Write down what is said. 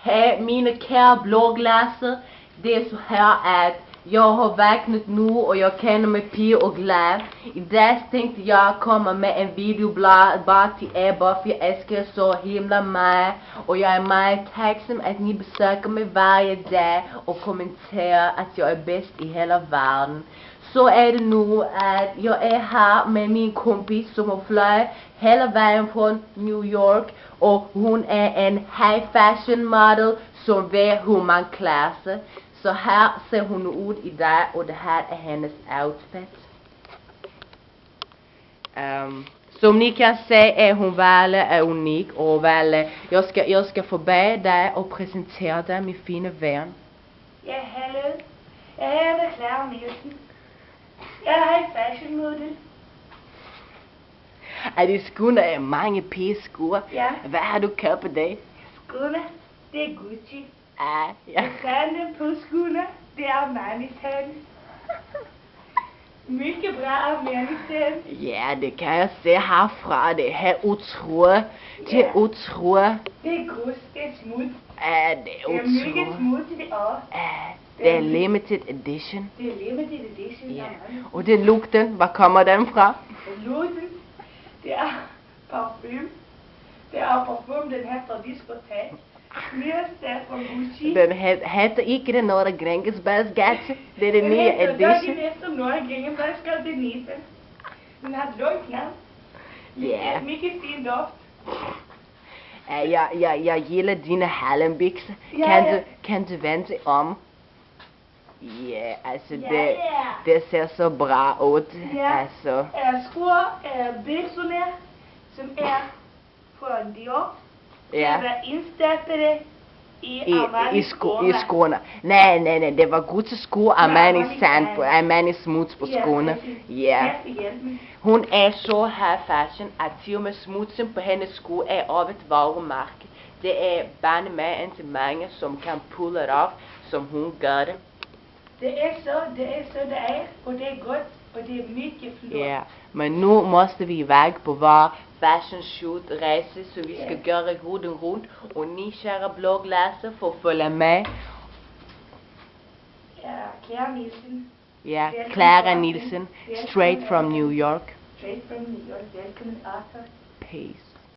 Hej mine kære blåglasser, det er så her at jeg har vaknet nu, og jeg kender mig pige og glad. I dag tænkte jeg komme med en video bare til Ebba, for jeg elsker så himla meget. Og jeg er meget taksom at I besøger mig hver dag og kommenterer at jeg er bedst i hele verden. Så er det nu at jeg er her med min kompis som har fløjet hele vejen fra New York. Og hun er en high fashion model som ved hvor man klæder sig. Så her ser hun ud i dag, og det her er hendes outfit. Som ni kan se er hun veldig unik, og jeg skal forbi dig og præsentere dig min fine ven. Ja, hallo. Jeg hedder Clara Nielsen. Jeg er high fashion model. Er det skoene er mange pige sko? Ja. Hvad har du købt på det? Skoene, det er Gucci. Ja. Tanden på skoene, det er Armani-tanden. Mycket bra Armani-tanden. Ja, det kan jeg se herfra. Det er helt utroligt. Det er utroligt. Det er grus, det er smooth. Ja, det er Det er mycket utroligt. smooth, det er. Det er limited edition. Det er limited edition. Ja. Armani. Og det er lugten. Hvor kommer den fra? Lugten, det er parfum. Det er parfum, den heter diskotek. Nyeste er fra Gucci. Den heter ikke det noget Grängesbergsgate. Det er det nye edition. Det er de næste Norge Grängesbergsgate, det nye. Den har et langt navn. Ja. Mycket fin duft. Jeg gilder dine hallenbikser. Ja. Kan du vente om? Ja, altså Ja. det ser så bra ud. Ja. Altså. Skor bukserne, som er fra Dior. Ja. Det er indstøbte i I skoene. Nej, det var gode sko, Armani sand på, Armani smooth på skoene. Ja. Hun er så high fashion, at til og med smutsen på hendes sko er af et varemærke. Det er bare med til mange, som kan pulle det off, som hun gør det. Det er så det er, og det er godt, og det er mycket flot. Ja, men nu måste vi iväg på vår fashion shoot rejse, så vi skal gøre jorden rundt, og ni kære bloglæsere får følge med. Ja, Clara Nielsen. Ja, Clara Nielsen, straight from New York. Straight from New York. Velkommen, Arthur. Peace.